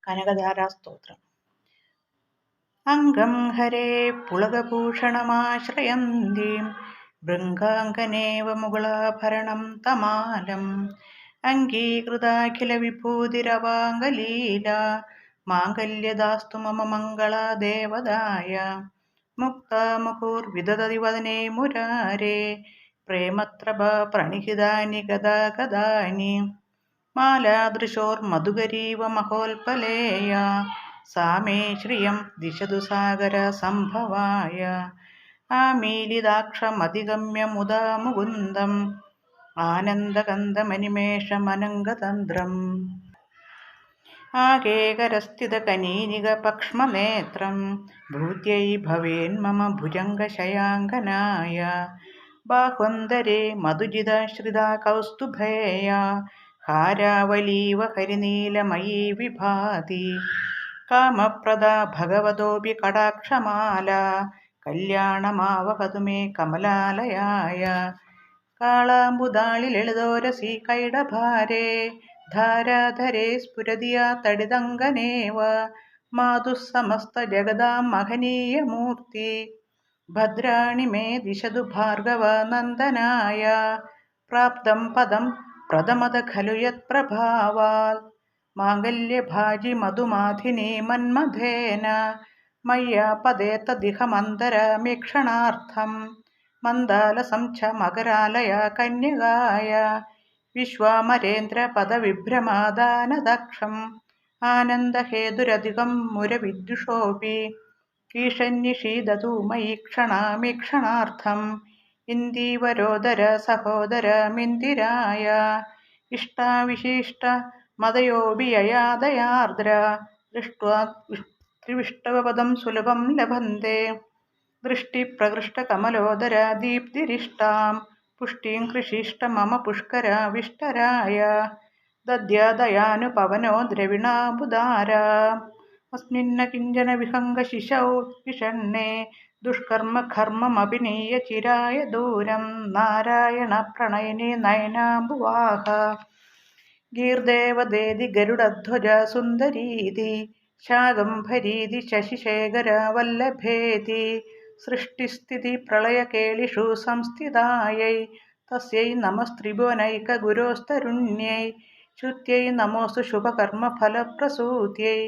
കനകധാരാസ്തോത്രം. അംഗം ഹരേ പുളകഭൂഷണമാശ്രയന്തീം ഭൃംഗാംഗനേവ മുകുളാഭരണം തമാലം അംഗീകൃതാഖില വിഭൂതിരവാംഗലീല മാംഗല്യദാസ്തു മമ മംഗളദേവതായ മുക്താമുഹുർവിദദതി വദനേ മുരാരേ പ്രേമത്രപ പ്രണിഹിതാനി ഗദാഗദാനി മാലാദൃശോർമധുകരീവ മഹോൽപലേയ സാ മേ ശ്രിയം ദിശതു സാഗര സംഭവായ ആമീലിതാക്ഷമധിഗമ്യ മുദാ മുകുന്ദം ആനന്ദകന്ദമനിമേഷമനംഗതന്ത്രം ആകേകരസ്ഥിതകനീനികപക്ഷ്മനേത്രം ഭൂത്यै ഭവേന്മമ ഭുജംഗശയാങ്കനായ ബാഹ്വന്തരേ മധുജിതാശ്രിതാ കൗസ്തുഭേയ ഹാരാവലീവ ഹരിനീലമയീ വിഭാതി കാമപ്രദാ ഭഗവതോऽപി കടാക്ഷമാല കല്യാണമാവഹതു മേ കമലാലയായ കാളാംബുദാളി ലളിതോരസി കൈഡഭാരേ ധാരാധരേ സ്ഫുരതിയാ തടിതങ്കനേവ മാതുഃ സമസ്ത ജഗദാം മഹനീയമൂർത്തി ഭദ്രാണി മേ ദിശതു ഭാർഗവ നന്ദനായ പ്രാപ്തം പദം പ്രദമത ഖലു യത്പ്രഭാവാൽ മാംഗല്യഭാജി മധുമാധിനി മന്മഥേന മയ്യാ പദേ തദിഹമന്തരമീക്ഷണാർത്ഥം മന്ദാലസം ച മകരാലയ കന്യകായ വിശ്വാമരേന്ദ്ര പദവിഭ്രമാദാനദക്ഷം ആനന്ദഹേതുരധികം മുരവിദ്യുഷോऽപി ഈഷന്യഷീദതു മയി ക്ഷണാമീക്ഷണാർത്ഥം ഇന്ദീവരോദര സഹോദരമിന്ദിരായ ഇഷ്ടാവിശിഷ്ട മതയോഭിയയാദയാർദ്ര ദൃഷ്ട്വാ ത്രിവിഷ്ടവപദം സുലഭം ലഭന്തെ ദൃഷ്ടിപ്രകൃഷ്ടകമലോദര ദീപ്തിരിഷ്ടാം പുഷ്ടീം കൃഷിഷ്ട മമ പുഷ്കരാവിഷ്ടരായ ദദ്യാദയാനുപവനോ ദ്രവിണാബുധാര അസ്മിന്ന കിഞ്ചന വിഹംഗശിശൗ വിഷണ്ണേ ദുഷ്കർമ്മ ഘർമ്മമഭിനീയ ചിരായ ദൂരം നാരായണ പ്രണയിനി നയനാംബുവാഹ ഗീർദേവദേതി ഗരുഡധ്വജ സുന്ദരീതി ശാകംഭരീതി ശശിശേഖര വല്ലഭേതി സൃഷ്ടിസ്ഥിതി പ്രളയകേളിഷു സംസ്ഥിതായൈ തസ്യൈ നമസ്ത്രിഭുവനൈക ഗുരോസ്തരുണ്യൈ ശുദ്ധ്യൈ നമോസ്തു ശുഭകർമ്മഫലപ്രസൂത്यै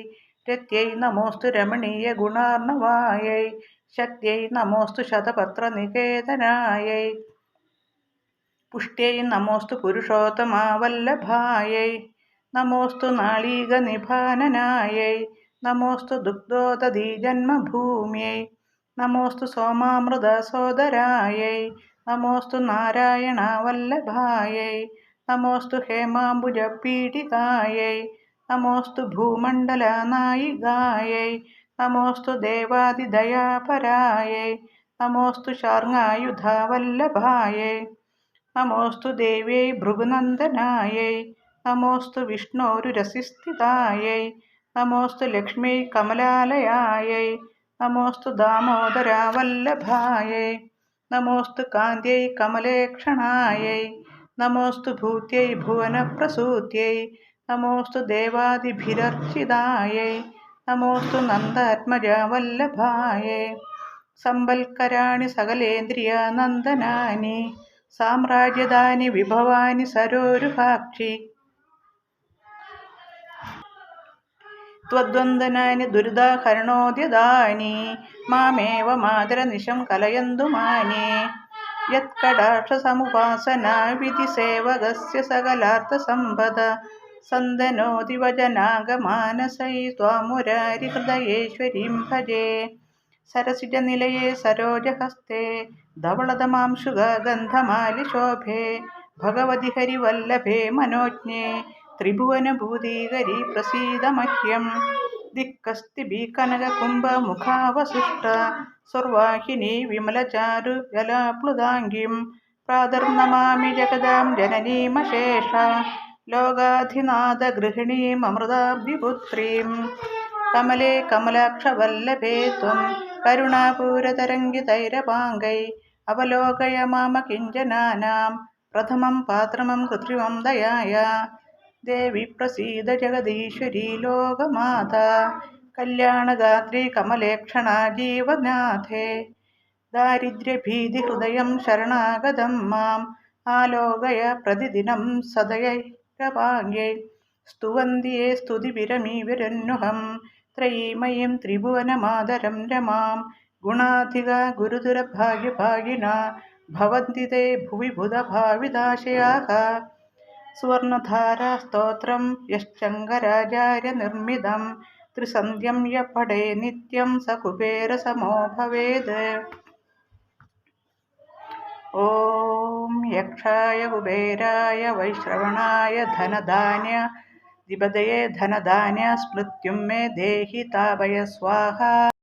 രത്यै നമോസ്തു രമണീയ ഗുണാർണവായൈ ശക്തിयै നമോസ്തു ശതപത്രനികേതനായൈ പുഷ്ട്यै നമോസ്തു പുരുഷോത്തമാവല്ലഭായൈ നമോസ്തു നാളീകനിഭാനനായൈ നമോസ്തു ദുഗ്ധോദധീജന്മഭൂമ്यै നമോസ്തു സോമാമൃതസോദരായൈ നമോസ്തു നാരായണവല്ലഭായൈ നമോസ്തു ഹേമാംബുജപീഠികായൈ നമോസ്തു ഭൂമണ്ഡലനായികായൈ നമോസ്തു ദേവാദിദയാപരായൈ നമോസ്തു ശാർങ്ങായുധാവല്ലഭായൈ നമോസ്തു ദേവ്യൈ ഭൃഗുനന്ദനായൈ നമോസ്തു വിഷ്ണോരുരസിസ്ഥിതായൈ നമോസ്തു ലക്ഷ്മ്यै കമലാലയായൈ നമോസ്തു ദാമോദരാവല്ലഭായൈ നമോസ്തു കാന്ത്यै കമലേക്ഷണായൈ നമോസ്തു ഭൂത്यै ഭുവനപ്രസൂത്यै നമോസ്തു ദേവാദിഭിരർച്ചിതായൈ നമോസ്തു നന്ദാത്മജവല്ലഭായൈ സംവൽക്കരാണി സകലേന്ദ്രിയ നന്ദനാനി സാമ്രാജ്യദാനി വിഭവാനി സരോരുഹാക്ഷി ത്വദ്വന്ദനാനി ദുരിതാഹരണോദ്യതാനി മാമേവ മാതരനിശം കലയന്തു മാനി യത്കടാക്ഷസമുപാസന വിധിസേവകസ്യ സകലാർത്ഥസമ്പദ സന്ദനോതി വചനാഗമാനസൈ ത്വാമുരാരിഹൃദയേശ്വരീം ഭജേ സരസിജനിലയേ സരോജഹസ്തേ ധവളതമാംശുഗന്ധമാലിശോഭേ ഭഗവതി ഹരിവല്ലഭേ മനോജ്ഞേ ത്രിഭുവനഭൂതീകരി പ്രസീദ മഹ്യം ദിക്കസ്തി കനകകുംഭമുഖാവശിഷ്ട സ്വർവാഹിനി വിമലചാരു ജലാപ്ലുതാംഗിം പ്രാതർനമാമി ജഗദാം ജനനീമശേഷ ലോകാധിനാഥ ഗൃഹിണീമൃതാബ്ധിപുത്രീം കമലേ കമലാക്ഷവല്ലഭേ ത്വം കരുണാപൂരതരംഗിതൈരപാംഗൈ അവലോകയ മാമ കിഞ്ചനാനാം പ്രഥമം പാത്രമം കൃത്രിമം ദയായ ദേവി പ്രസീദ ജഗദീശ്വരി ലോകമാതാ കല്യാണഗാത്രി കമലേക്ഷണ ജീവനാഥേ ദാരിദ്ര്യഭീതിഹൃദയം ശരണാഗതം മാം ആലോകയ പ്രതിദിനം സദയൈരവാങ്യൈ സ്തുവന്തിയെ സ്തുതിവിരമീവിരന്നുഹം ത്രയീമയീം ത്രിഭുവനമാതരം രമാം ഗുണാധിക ഗുരുതുരഭാഗ്യഭാഗിന ഭവന്തി തേ ഭുവി ബുധഭാവിതാശയാഃ സുവർണധാരാ സ്തോത്രം യശ്ചങ്കരാചാര്യനിർമ്മിതം ത്രിസന്ധ്യം യ പഠേ നിത്യം സ കുബേരസമോ ഭവേത്. ഓം യക്ഷായ കുബേരായ വൈശ്രവണായ ധനധാന്യാധിപതയേ ധനധാന്യ സ്മൃത്യും മേ ദേഹി താപയ സ്വാഹാ.